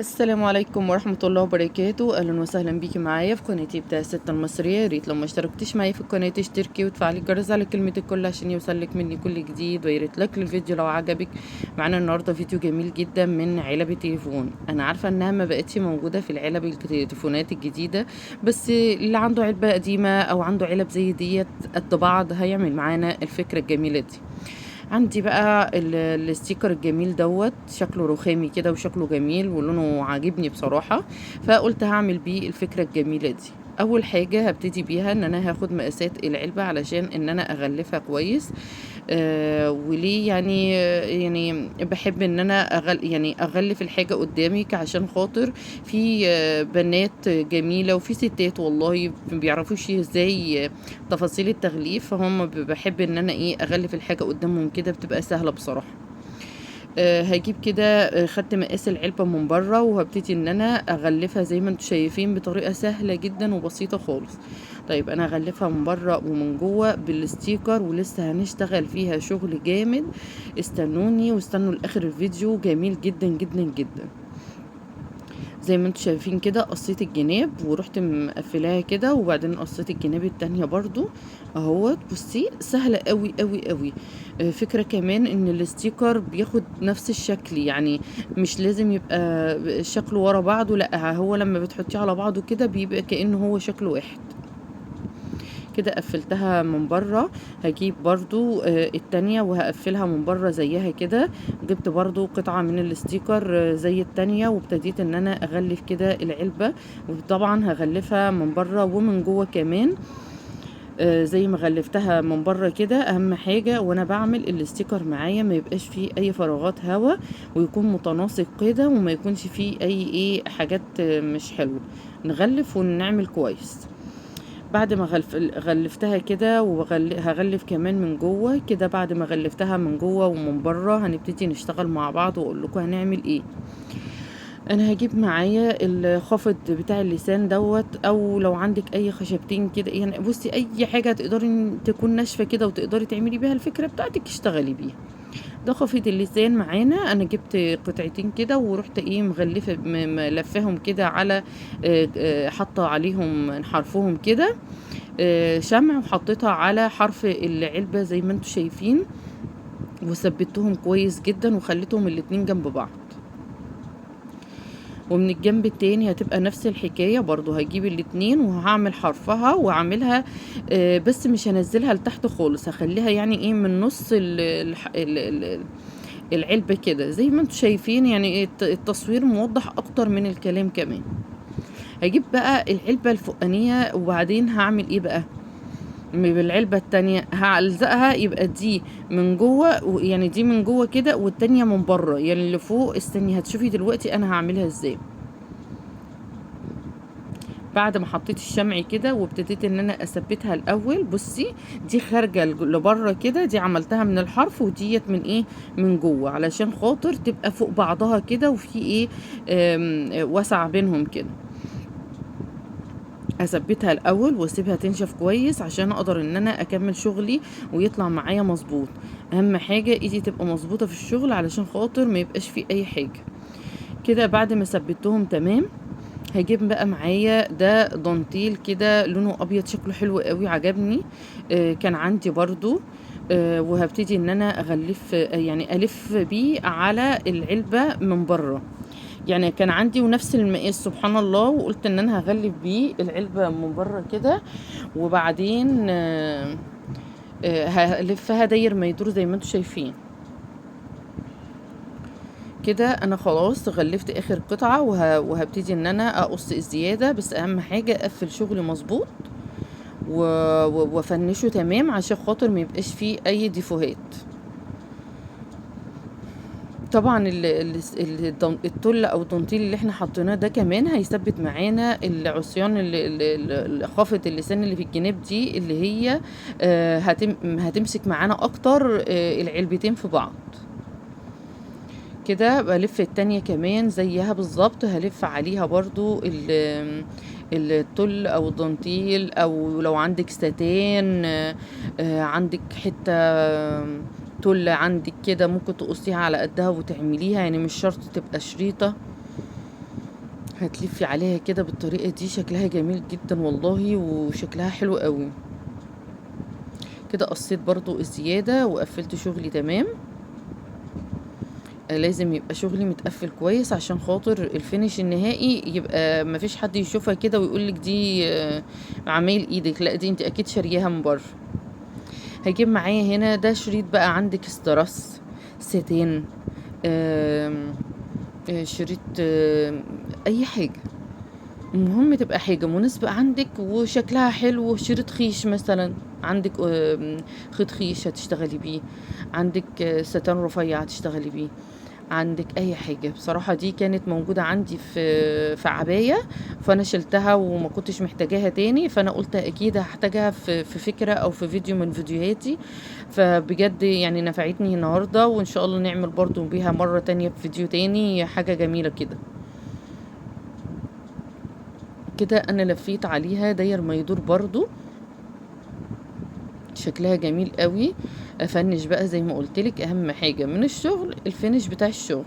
السلام عليكم ورحمة الله وبركاته. أهلا وسهلا بيكي معايا في قناتي بتاع الست المصرية. يا ريت لو ما اشتركتيش معايا في القناة تشتركي وتفعلي الجرس على كلمة الكل عشان يوصلك مني كل جديد. ويا ريت لايك للفيديو لو عجبك. معانا النهارده فيديو جميل جدا من علب التليفون. انا عارفة انها ما بقتش موجودة في العلب التليفونات الجديدة، بس اللي عنده علبة قديمة او عنده علب زي ديت قد بعض هيعمل معانا الفكرة الجميلة دي. عندي بقى الستيكر الجميل دوت، شكله رخامي كده وشكله جميل ولونه عاجبني بصراحة، فقلت هعمل بيه الفكرة الجميلة دي. اول حاجة هبتدي بيها ان انا هاخد مقاسات العلبة علشان ان انا اغلفها كويس. وليه يعني بحب ان انا يعني اغلف الحاجة قدامك عشان خاطر في بنات جميلة وفي ستات والله ما بيعرفوش ازاي تفاصيل التغليف، فهم بحب ان انا اغلف الحاجة قدامهم كده بتبقى سهلة بصراحة. هجيب كده، خدت مقاس العلبة من بره وهبتدي ان انا اغلفها زي ما انتم شايفين بطريقة سهلة جدا وبسيطة خالص. طيب انا هغلفها من بره ومن جوه بالستيكر ولسه هنشتغل فيها شغل جامد. استنوني واستنوا لاخر الفيديو، جميل جدا جدا جدا. زي ما انتم شايفين كده قصيت الجناب ورحت مقفلاها كده، وبعدين قصيت الجناب التانية برضو اهوت. بصي سهلة قوي قوي قوي. فكرة كمان ان الستيكر بياخد نفس الشكل، يعني مش لازم يبقى شكله ورا بعضه، لا هو لما بتحطيه على بعضه كده بيبقى كأنه هو شكله واحد. كده قفلتها من بره. هجيب برضو التانية وهقفلها من بره زيها كده. جبت برضو قطعة من الستيكر زي التانية وابتديت ان انا اغلف كده العلبة. وطبعا هغلفها من بره ومن جوه كمان. زي ما غلفتها من بره كده. اهم حاجة وانا بعمل الستيكر معايا ما يبقاش فيه اي فراغات هوا، ويكون متناسق كده وما يكونش فيه اي حاجات مش حلوة. نغلف ونعمل كويس. بعد ما غلفتها كده وهغلف كمان من جوه كده. بعد ما غلفتها من جوه ومن بره هنبتدي نشتغل مع بعض واقول لكم هنعمل ايه. انا هجيب معايا الخافض بتاع اللسان دوت، او لو عندك اي خشبتين كده، يعني بصي اي حاجه تقدري تكون ناشفه كده وتقدري تعملي بيها الفكره بتاعتك اشتغلي بيها. ده خفيض اللسان معانا. انا جبت قطعتين كده ورحت مغلفه ملفاهم كده على حاطه عليهم حرفهم كده شمع، وحطيتها على حرف العلبة زي ما انتم شايفين، وثبتهم كويس جدا وخليتهم الاتنين جنب بعض. ومن الجنب التاني هتبقى نفس الحكاية برضو، هجيب الاتنين وهعمل حرفها واعملها بس مش هنزلها لتحت خالص، هخليها يعني من نص العلبة كده زي ما انتم شايفين. يعني التصوير موضح اكتر من الكلام كمان. هجيب بقى العلبة الفوقانية وبعدين هعمل ايه بقى بالعلبة التانية، هلزقها يبقى دي من جوه، يعني دي من جوه كده والتانية من بره، يعني اللي فوق. استني هتشوفي دلوقتي انا هعملها ازاي. بعد ما حطيت الشمع كده وابتديت ان انا اثبتها الاول، بصي دي خارجه لبره كده، دي عملتها من الحرف وديت من من جوه علشان خاطر تبقى فوق بعضها كده وفي وسع بينهم كده. اثبتها الاول واسيبها تنشف كويس عشان اقدر ان انا اكمل شغلي ويطلع معايا مظبوط. اهم حاجه ايدي تبقى مظبوطه في الشغل علشان خاطر ما يبقاش فيه اي حاجه. كده بعد ما ثبتهم تمام، هجيب بقى معايا ده دانتيل كده لونه ابيض شكله حلو قوي عجبني. كان عندي برضو. وهبتدي ان انا اغلف يعني الف بيه على العلبه من بره. يعني كان عندي ونفس المقاس سبحان الله، وقلت ان انا هغلف بيه العلبة من بره كده. وبعدين هلفها داير ما يدور زي ما انتم شايفين كده. انا خلاص غلفت اخر قطعة وهبتدي ان انا اقص الزيادة، بس اهم حاجة اقفل شغلي مظبوط وافنشه تمام عشان خاطر ما يبقاش فيه اي ديفوهات. طبعا التل او الدانتيل اللي احنا حطيناه ده كمان هيثبت معانا العصيان خافة اللسان اللي في الجناب دي، اللي هي هتمسك معانا اكتر العلبتين في بعض. كده بلف التانية كمان زيها بالظبط، هلف عليها برضو التل او الدانتيل، او لو عندك ستان عندك حتة تل عندك كده ممكن تقصيها على قدها وتعمليها، يعني مش شرط تبقى شريطة. هتلفي عليها كده بالطريقة دي، شكلها جميل جدا والله وشكلها حلو قوي. كده قصيت برضو الزيادة وقفلت شغلي تمام. لازم يبقى شغلي متقفل كويس عشان خاطر الفينش النهائي يبقى مفيش حد يشوفها كده ويقولك دي عمايل ايدك، لا دي انت اكيد شارياها من بره. هجيب معايا هنا ده شريط بقى، عندك استرس، ستين، آم، شريط، اي حاجة، المهم تبقى حاجة مناسبة عندك وشكلها حلو. شريط خيش مثلا، عندك خيط خيش هتشتغلي بيه، عندك ستان رفيع هتشتغلي بيه، عندك اي حاجة. بصراحة دي كانت موجودة عندي في عباية، فانا شلتها وما كنتش محتاجاها تاني، فانا قلت اكيد هحتاجها في فكرة او في فيديو من فيديوهاتي. فبجد يعني نفعتني النهاردة، وان شاء الله نعمل برضو بيها مرة تانية في فيديو تاني، حاجة جميلة كده. كده انا لفيت عليها داير ما يدور برضو، شكلها جميل قوي. افنش بقى زي ما قلتلك، اهم حاجة من الشغل الفينش بتاع الشغل.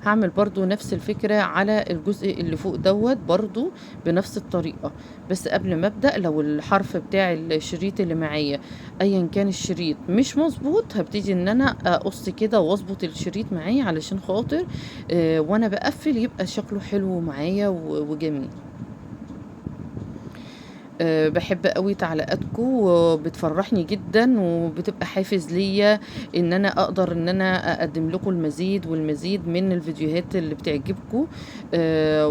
هعمل برضو نفس الفكرة على الجزء اللي فوق دوت برضو بنفس الطريقة. بس قبل ما ابدأ، لو الحرف بتاع الشريط اللي معايا ايا كان الشريط مش مظبوط، هبتدي ان انا اقص كده واظبط الشريط معايا علشان خاطر وانا بقفل يبقى شكله حلو معايا وجميل. باحب أوي تعليقاتكم وبتفرّحني جدًا، وبتبقى حافز ليّا إن أنا أقدر إن أنا أقدّم لكم المزيد والمزيد من الفيديوهات اللي بتعجبكم.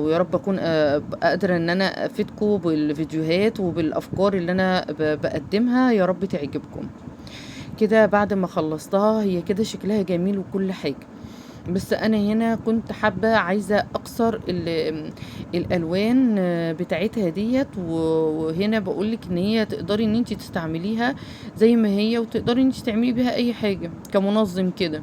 ويا رب أكون قادرة إن أنا أفيدكم بالفيديوهات وبالأفكار اللي أنا باقدّمها، يا رب تعجبكم. كده بعد ما خلّصتها هي كده شكلها جميل وكل حاجة. بس أنا هنا كنت حابة عايزة أكسر الألوان بتاعتها ديّة، وهنا باقول لِك إن هي تقدري إن أنتِ تستعمليها زي ما هي، وتقدري إن أنتِ تعملي بيها أي حاجة كمنظم كده.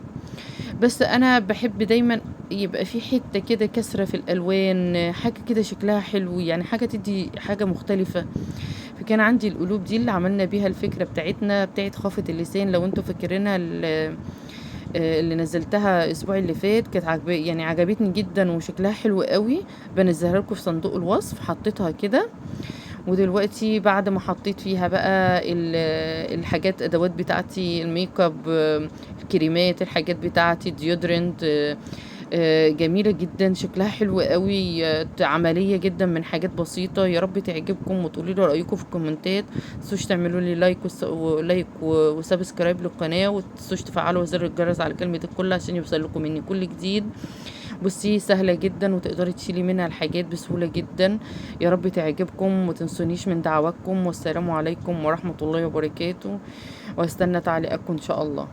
بس أنا باحب دايمًا يبقى في حتة كده كسرة في الألوان، حاجة كده شكلها حلو، يعني حاجة تدّي حاجة مختلفة. فكان عندي القلوب دي اللي عملنا بيها الفكرة بتاعتنا بتاعة خافة اللسان، لو أنتم فاكرينها اللي نزّلتها الأسبوع اللي فات، كانت يعني عجبتني جدًا وشكلها حلو أوي. بانزّلها لكم في صندوق الوصف، حطيتها كده. ودلوقتي بعد ما حطيت فيها بقى الحاجات أدوات بتاعتي الmakeup، الكريمات، الحاجات بتاعتي deodorant، جميلة جدًا، شكلها حلو أوي، عملية جدًا من حاجات بسيطة. يا رب تعجبكم وتقولوا لي رأيكم في الكومنتات. ما تنسوش تعملوا لي لايك ولايك وسبسكرايب للقناة، وما تنسوش تفعلوا زر الجرس على كلمة الكل عشان يوصل لكم مني كل جديد. بُصّي سهلة جدًا وتقدري تشيلي منها الحاجات بسهولة جدًا. يا رب تعجبكم، وما تنسونيش من دعواتكم، والسلام عليكم ورحمة الله وبركاته، وهاستنى تعليقاتكم إن شاء الله.